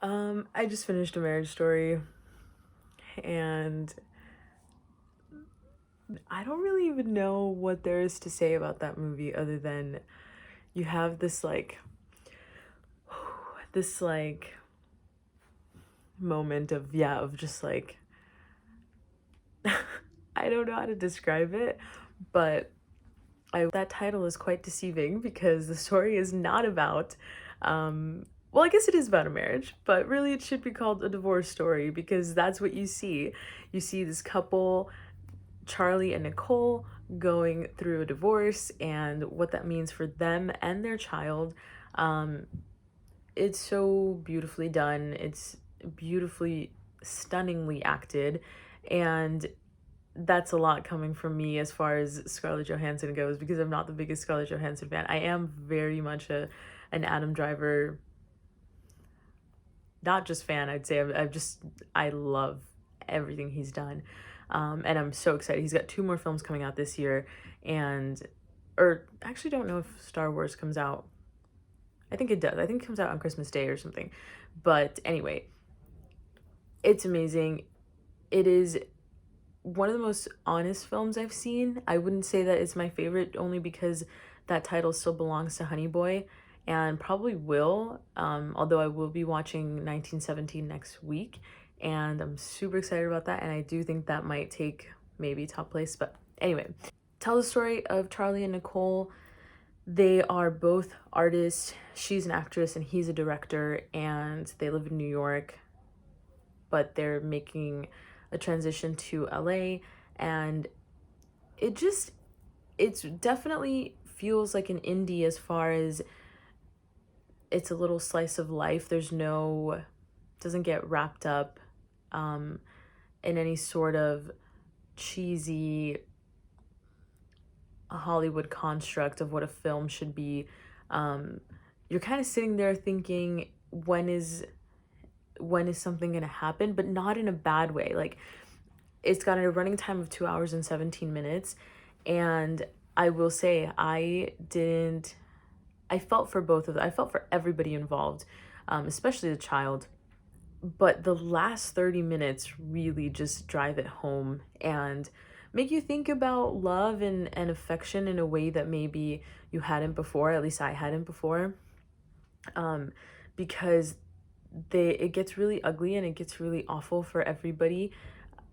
I just finished A Marriage Story, and I don't really even know what there is to say about that movie other than you have this moment of just I don't know how to describe it, but I that title is quite deceiving because the story is not about well, I guess it is about a marriage, but really it should be called a divorce story because that's what you see. You see this couple, Charlie and Nicole, going through a divorce and what that means for them and their child. Um, it's so beautifully done. It's beautifully, stunningly acted. And that's a lot coming from me as far as Scarlett Johansson goes because I'm not the biggest Scarlett Johansson fan. I am very much an Adam Driver, not just fan, I'd say. I love everything he's done. And I'm so excited. He's got two more films coming out this year, and or actually don't know if Star Wars comes out. I think it does. I think it comes out on Christmas Day or something. But anyway, it's amazing. It is one of the most honest films I've seen. I wouldn't say that it's my favorite only because that title still belongs to Honey Boy and probably will, although I will be watching 1917 next week and I'm super excited about that, and I do think that might take maybe top place. But anyway, tell the story of Charlie and Nicole. They are both artists. She's an actress and he's a director, and they live in New York, but they're making a transition to LA, and it just it's definitely feels like an indie as far as it's a little slice of life. There's no doesn't get wrapped up um in any sort of cheesy Hollywood construct of what a film should be. Um you're kind of sitting there thinking when is something going to happen, but not in a bad way. Like, it's got a running time of 2 hours and 17 minutes. And I will say, I felt for both of them. I felt for everybody involved, especially the child. But the last 30 minutes really just drive it home and make you think about love and affection in a way that maybe you hadn't before, at least I hadn't before. Um, because it gets really ugly and it gets really awful for everybody,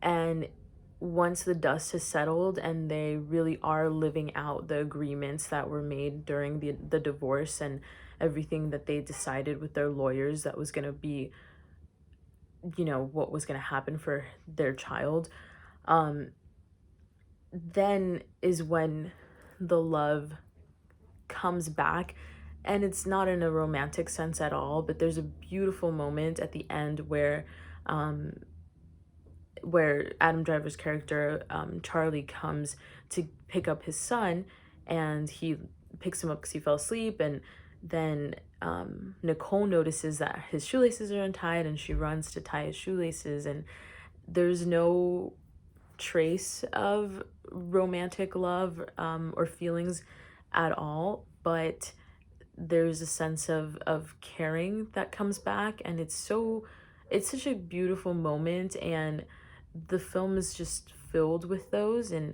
and once the dust has settled and they really are living out the agreements that were made during the divorce and everything that they decided with their lawyers that was going to be, what was going to happen for their child, um then is when the love comes back. And it's not in a romantic sense at all, but there's a beautiful moment at the end um where Adam Driver's character, Charlie, comes to pick up his son, and he picks him up because he fell asleep. And then Nicole notices that his shoelaces are untied, and she runs to tie his shoelaces. And there's no trace of romantic love or feelings at all, but there's a sense of caring that comes back, and it's such a beautiful moment, and the film is just filled with those. And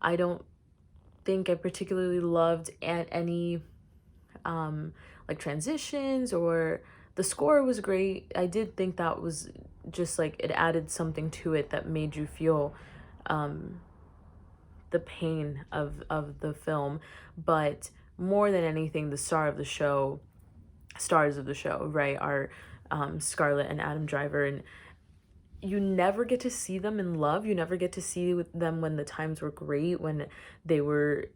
I don't think I particularly loved at any um like transitions, or the score was great. I did think that was just like it added something to it that made you feel um the pain of the film. But more than anything, the stars of the show, right, are Scarlett and Adam Driver. And you never get to see them in love. You never get to see with them when the times were great, when they were,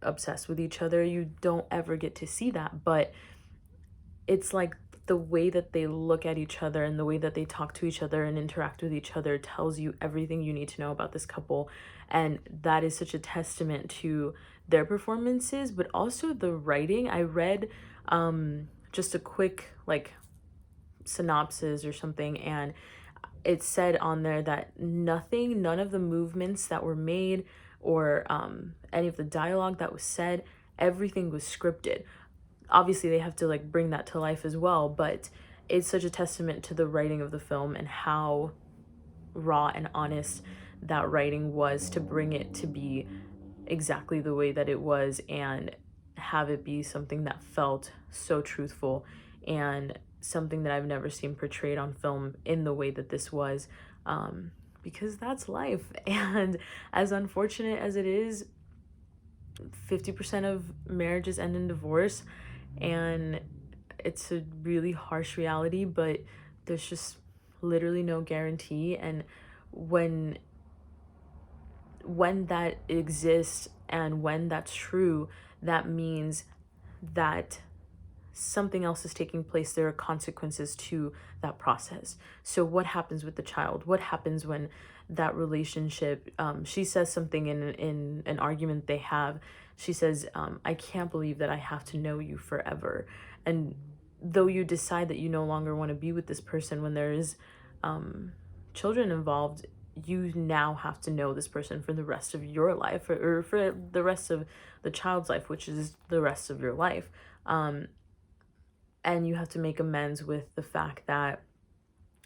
obsessed with each other. You don't ever get to see that. But it's like the way that they look at each other and the way that they talk to each other and interact with each other tells you everything you need to know about this couple. And that is such a testament to their performances, but also the writing. I read just a quick like synopsis or something, and it said on there that none of the movements that were made, or any of the dialogue that was said, everything was scripted. Obviously they have to like bring that to life as well, but it's such a testament to the writing of the film and how raw and honest that writing was to bring it to be exactly the way that it was and have it be something that felt so truthful and something that I've never seen portrayed on film in the way that this was. Because that's life. And as unfortunate as it is, 50% of marriages end in divorce, and it's a really harsh reality, but there's just literally no guarantee. And when that exists and when that's true, that means that something else is taking place. There are consequences to that process. So what happens with the child? What happens when that relationship, she says something in an argument they have. She says, I can't believe that I have to know you forever. And though you decide that you no longer want to be with this person, when there is children involved, you now have to know this person for the rest of your life, or for the rest of the child's life, which is the rest of your life. And you have to make amends with the fact that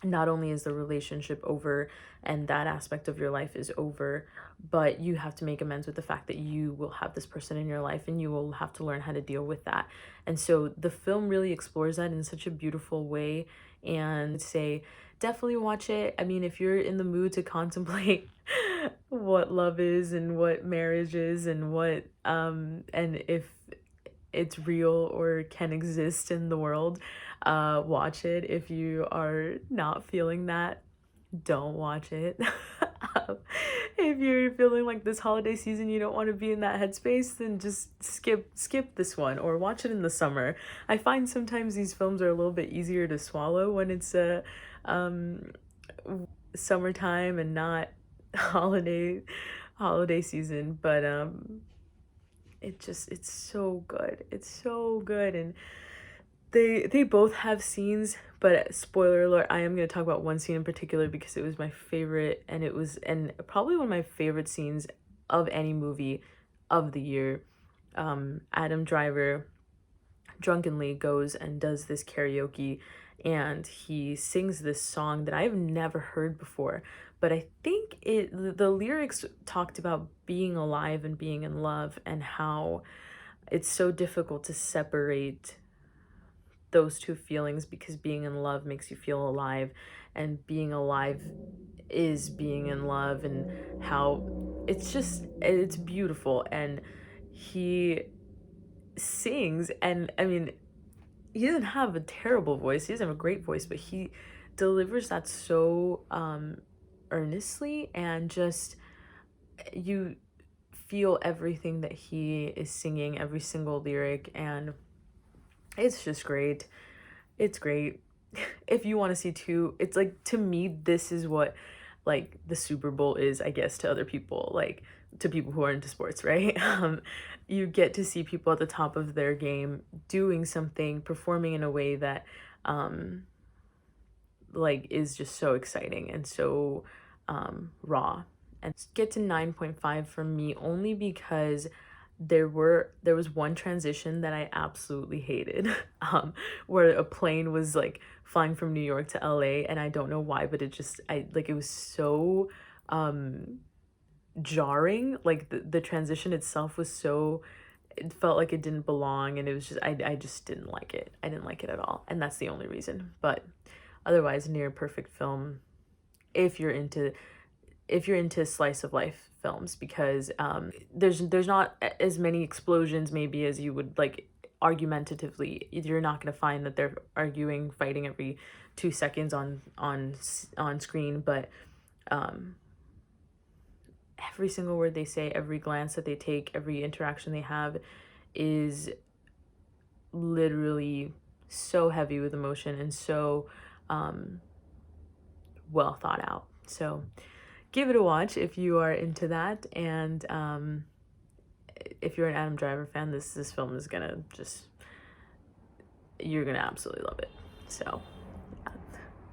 not only is the relationship over and that aspect of your life is over, but you have to make amends with the fact that you will have this person in your life and you will have to learn how to deal with that. And so the film really explores that in such a beautiful way. And say, definitely watch it. I mean, if you're in the mood to contemplate what love is and what marriage is and what and if it's real or can exist in the world, watch it. If you are not feeling that, don't watch it. If you're feeling like this holiday season you don't want to be in that headspace, then just skip this one or watch it in the summer. I find sometimes these films are a little bit easier to swallow when it's summertime and not holiday season, but it's so good. It's so good. And they both have scenes, but spoiler alert, I am going to talk about one scene in particular because it was my favorite, and it was and probably one of my favorite scenes of any movie of the year. Adam Driver drunkenly goes and does this karaoke, and he sings this song that I've never heard before, but I think the lyrics talked about being alive and being in love, and how it's so difficult to separate those two feelings because being in love makes you feel alive, and being alive is being in love, and how it's beautiful. And he sings, and I mean, he doesn't have a terrible voice, he doesn't have a great voice, but he delivers that so earnestly, and just you feel everything that he is singing, every single lyric, and it's just great. It's great. If you want to see two, it's like, to me, this is what like the Super Bowl is, I guess, to other people, like to people who are into sports, right? You get to see people at the top of their game doing something, performing in a way that like is just so exciting and so raw. And get to 9.5 from me only because there was one transition that I absolutely hated, where a plane was like flying from New York to LA, and I don't know why, but it was so jarring. Like the transition itself was so, it felt like it didn't belong, and it was just, I just didn't like it. I didn't like it at all, and that's the only reason. But otherwise, near perfect film if you're into slice of life films, because there's not as many explosions maybe as you would like argumentatively. You're not going to find that they're fighting every 2 seconds on screen, but every single word they say, every glance that they take, every interaction they have is literally so heavy with emotion and so well thought out. So give it a watch if you are into that, and if you're an Adam Driver fan, this film is gonna you're gonna absolutely love it. So